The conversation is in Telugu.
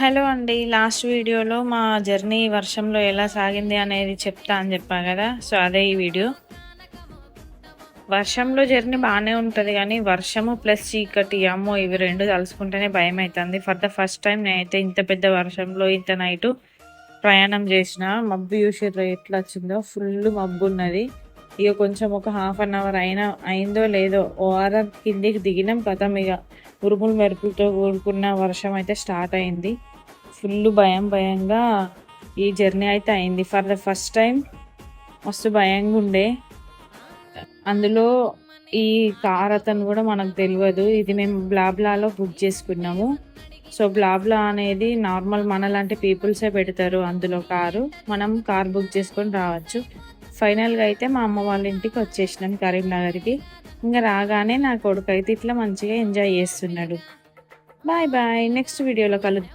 హలో అండి. లాస్ట్ వీడియోలో మా జర్నీ వర్షంలో ఎలా సాగింది అనేది చెప్తా అని చెప్పా కదా! సో, అదే ఈ వీడియో. వర్షంలో జర్నీ బానే ఉంటది గానీ, వర్షము ప్లస్ చీకటి అమ్మో! ఇవి 2 తలుసుకుంటేనే భయమైతంది. ఫర్ ద ఫస్ట్ టైమ్ నేనైతే ఇంత పెద్ద వర్షంలో ఇంత నైటు ప్రయాణం చేసినా. మబ్బు చూషిర్రా ఎట్లొచ్చిందో ఫుల్లు మబ్బున్నది. ఇగ కొంచెం ఒక హాఫ్ అన్ అవర్ అయిందో లేదో ఓఆర్ఆర్ కిందికి దిగినాం. ఖతం ఇగ ఉరుములు మెరుపులతో కూడుకున్న వర్షం అయితే స్టార్ట్ అయింది. ఫుల్లు భయంగా ఈ జర్నీ అయితే అయింది. ఫర్ ద ఫస్ట్ టైం మస్తు భయంగుండే. అందులో ఈ కార్ అతను కూడా మనకు తెలవదు. ఇది మేము బ్లాబ్లాలో బుక్ చేసుకున్నాము. సో, బ్లాబ్లా అనేది నార్మల్ మనలాంటి పీపుల్సే పెడతారు అందులో కారు. మనం కార్ బుక్ చేసుకొని రావచ్చు. ఫైనల్‌గా అయితే మా అమ్మ వాళ్ళ ఇంటికి వచ్చేసినాం కరీంనగర్‌కి. ఇంగ రాగానే నా కొడుకైతే ఇట్లా మంచిగా ఎంజాయ్ చేస్తున్నాడు. Bye bye. నెక్స్ట్ వీడియోలో కలుద్దాం.